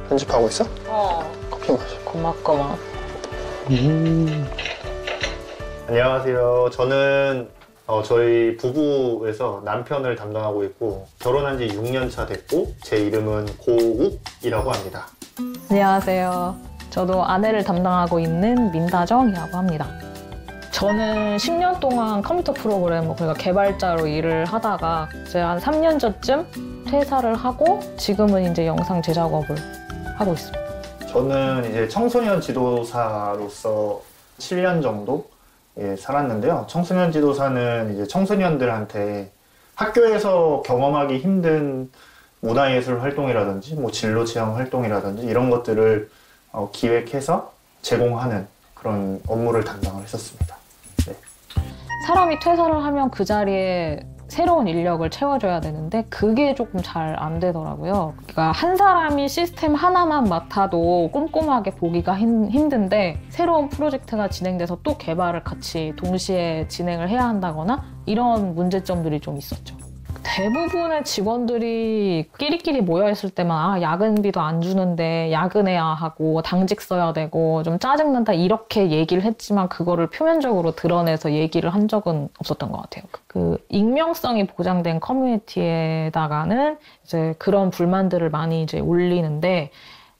편집하고 있어? 어. 커피 마셔. 고맙구만. 안녕하세요. 저는 저희 부부에서 남편을 담당하고 있고 결혼한 지 6년 차 됐고 제 이름은 고욱이라고 합니다. 안녕하세요. 저도 아내를 담당하고 있는 민다정이라고 합니다. 저는 10년 동안 컴퓨터 프로그래머, 그러니까 개발자로 일을 하다가 이제 한 3년 전쯤 퇴사를 하고 지금은 이제 영상 제작업을 하고 있습니다. 저는 이제 청소년 지도사로서 7년 정도 살았는데요. 청소년 지도사는 이제 청소년들한테 학교에서 경험하기 힘든 문화예술 활동이라든지 뭐 진로 체험 활동이라든지 이런 것들을 기획해서 제공하는 그런 업무를 담당을 했었습니다. 네. 사람이 퇴사를 하면 그 자리에 새로운 인력을 채워줘야 되는데 그게 조금 잘 안 되더라고요. 그러니까 한 사람이 시스템 하나만 맡아도 꼼꼼하게 보기가 힘든데 새로운 프로젝트가 진행돼서 또 개발을 같이 동시에 진행을 해야 한다거나 이런 문제점들이 좀 있었죠. 대부분의 직원들이 끼리끼리 모여있을 때만 야근비도 안 주는데 야근해야 하고 당직 써야 되고 좀 짜증난다 이렇게 얘기를 했지만 그거를 표면적으로 드러내서 얘기를 한 적은 없었던 것 같아요. 그 익명성이 보장된 커뮤니티에다가는 이제 그런 불만들을 많이 이제 올리는데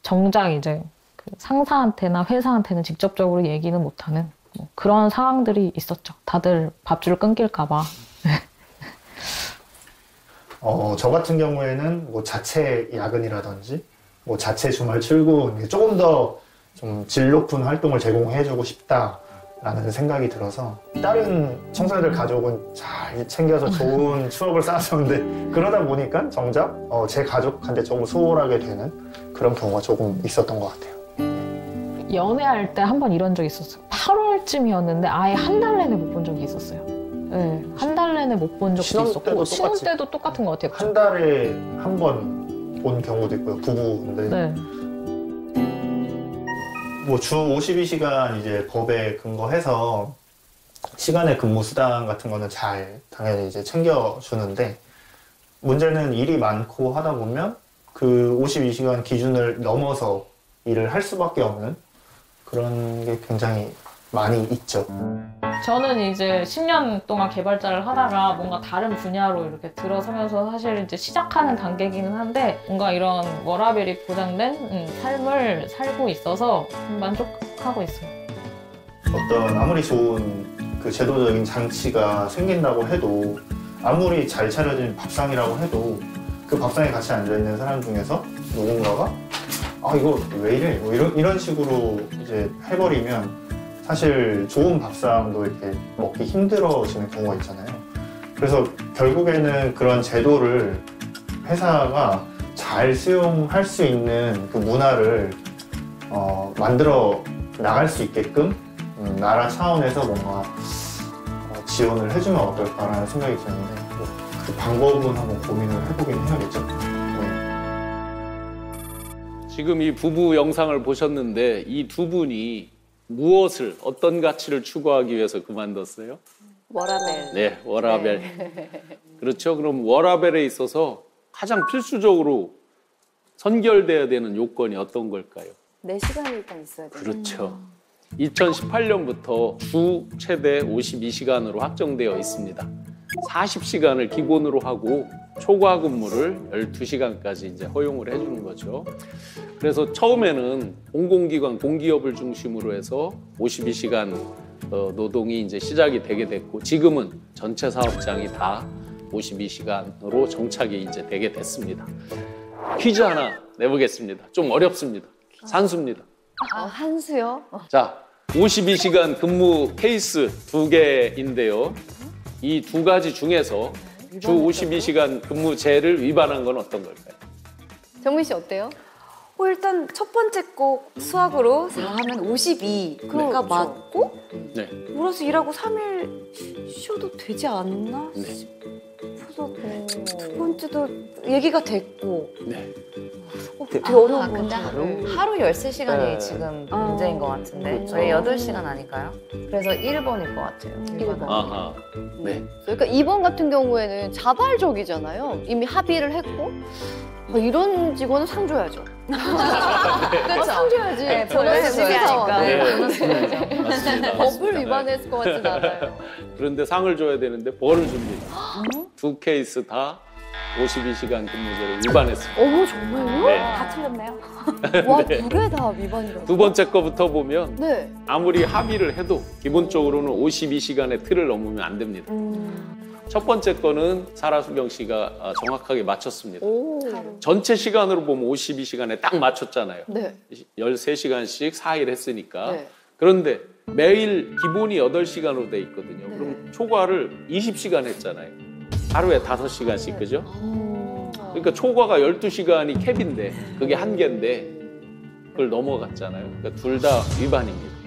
정작 이제 그 상사한테나 회사한테는 직접적으로 얘기는 못하는 뭐 그런 상황들이 있었죠. 다들 밥줄 끊길까 봐. 저 같은 경우에는 뭐 자체 야근이라든지 뭐 자체 주말 출근 조금 더 좀 질 높은 활동을 제공해주고 싶다라는 생각이 들어서 다른 청소년들 가족은 잘 챙겨서 좋은 추억을 쌓았었는데 그러다 보니까 정작 제 가족한테 조금 소홀하게 되는 그런 경우가 조금 있었던 것 같아요. 연애할 때 한 번 이런 적이 있었어요. 8월쯤이었는데 아예 한 달 내내 못 본 적이 있었어요. 네, 한 달 내내 못 본 적도 있었고 신혼 때도 똑같은 것 같아요. 한 달에 한 번 본 경우도 있고요. 부부인데 네. 뭐 주 52시간 이제 법에 근거해서 시간의 근무 수당 같은 거는 잘 당연히 이제 챙겨주는데 문제는 일이 많고 하다 보면 그 52시간 기준을 넘어서 일을 할 수밖에 없는 그런 게 굉장히 많이 있죠. 저는 이제 10년 동안 개발자를 하다가 뭔가 다른 분야로 이렇게 들어서면서 사실 이제 시작하는 단계이기는 한데 뭔가 이런 워라밸이 보장된 삶을 살고 있어서 만족하고 있어요. 어떤 아무리 좋은 그 제도적인 장치가 생긴다고 해도 아무리 잘 차려진 밥상이라고 해도 그 밥상에 같이 앉아있는 사람 중에서 누군가가 이거 왜 이래? 뭐 이런 식으로 이제 해버리면 사실 좋은 밥상도 이렇게 먹기 힘들어지는 경우가 있잖아요. 그래서 결국에는 그런 제도를 회사가 잘 수용할 수 있는 그 문화를 만들어 나갈 수 있게끔 나라 차원에서 뭔가 지원을 해주면 어떨까라는 생각이 드는데 그 방법은 한번 고민을 해보긴 해야겠죠. 지금 이 부부 영상을 보셨는데 이 두 분이 무엇을, 어떤 가치를 추구하기 위해서 그만뒀어요? 워라밸. 네, 워라밸. 네. 그렇죠. 그럼 워라밸에 있어서 가장 필수적으로 선결돼야 되는 요건이 어떤 걸까요? 4시간이 일단 있어야 돼요. 그렇죠. 2018년부터 주 최대 52시간으로 확정되어 있습니다. 40시간을 기본으로 하고 초과 근무를 12시간까지 이제 허용을 해주는 거죠. 그래서 처음에는 공공기관, 공기업을 중심으로 해서 52시간 노동이 이제 시작이 되게 됐고 지금은 전체 사업장이 다 52시간으로 정착이 이제 되게 됐습니다. 퀴즈 하나 내보겠습니다. 좀 어렵습니다. 산수입니다. 한 수요? 자, 52시간 근무 케이스 2개인데요. 이 2가지 중에서 주 52시간 근무제를 위반한 건 어떤 걸까요? 정민 씨 어때요? 일단 첫 번째 꼭 수학으로 4하면 52. 그러니까 맞고 네. 몰아서 일하고 3일 쉬어도 되지 않나 싶어서 두 번째도 얘기가 됐고 네. 되게 어려운 것 근데 같아요. 하루 13시간이 네. 지금 문제인 것 같은데 그렇죠. 저희 8시간 아닐까요? 그래서 1번일 것 같아요. 1번. 아하. 네. 그러니까 2번 같은 경우에는 자발적이잖아요. 이미 합의를 했고 이런 직원은 상 줘야죠. 그렇죠. 상 줘야지. 네, 저는 보너스 줘야니까. 네. 맞습니다. 법을 위반했을 것 같진 않아요. 그런데 상을 줘야 되는데 벌을 줍니다. 두 케이스 다 52시간 근무제를 위반했습니다. 어머, 정말요? 네. 다 틀렸네요. 와, 두 개 다 위반이라고. 두 번째 거부터 보면 네. 아무리 합의를 해도 기본적으로는 52시간의 틀을 넘으면 안 됩니다. 첫 번째 거는 사라수경 씨가 정확하게 맞췄습니다. 오. 전체 시간으로 보면 52시간에 딱 맞췄잖아요. 네. 13시간씩 4일 했으니까. 네. 그런데 매일 기본이 8시간으로 돼 있거든요. 네. 그럼 초과를 20시간 했잖아요. 하루에 5시간씩, 그죠? 그러니까 초과가 12시간이 캡인데 그게 한계인데 그걸 넘어갔잖아요. 그러니까 둘 다 위반입니다.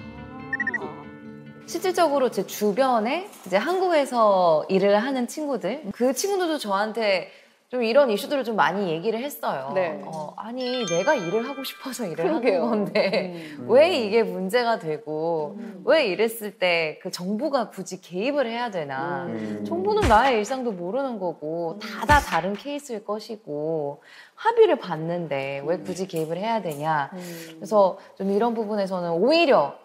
실질적으로 제 주변에 이제 한국에서 일을 하는 친구들, 그 친구들도 저한테 좀 이런 이슈들을 좀 많이 얘기를 했어요. 네. 아니 내가 일을 하고 싶어서 일을 그러게요. 하는 건데 왜 이게 문제가 되고 왜 이랬을 때 그 정부가 굳이 개입을 해야 되나. 정부는 나의 일상도 모르는 거고 다 다른 케이스일 것이고 합의를 봤는데 왜 굳이 개입을 해야 되냐. 그래서 좀 이런 부분에서는 오히려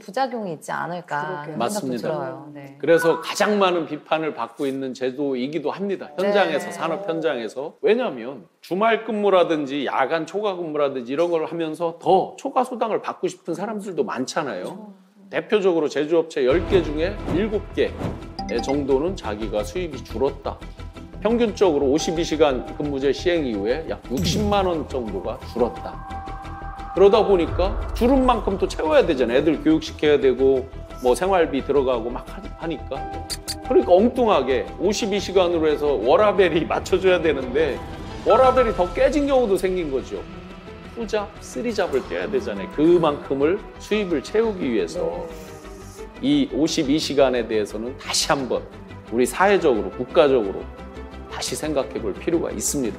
부작용이 있지 않을까 그러게요. 생각도 맞습니다. 들어요. 네. 그래서 가장 많은 비판을 받고 있는 제도이기도 합니다. 현장에서, 네. 산업 현장에서. 왜냐하면 주말 근무라든지 야간 초과 근무라든지 이런 걸 하면서 더 초과 수당을 받고 싶은 사람들도 많잖아요. 대표적으로 제조업체 10개 중에 7개 정도는 자기가 수입이 줄었다. 평균적으로 52시간 근무제 시행 이후에 약 60만 원 정도가 줄었다. 그러다 보니까 줄은 만큼 또 채워야 되잖아요. 애들 교육시켜야 되고 뭐 생활비 들어가고 막 하니까. 그러니까 엉뚱하게 52시간으로 해서 워라밸이 맞춰줘야 되는데 워라밸이 더 깨진 경우도 생긴 거죠. 2잡, 3잡을 떼야 되잖아요. 그만큼을 수입을 채우기 위해서. 이 52시간에 대해서는 다시 한번 우리 사회적으로, 국가적으로 다시 생각해 볼 필요가 있습니다.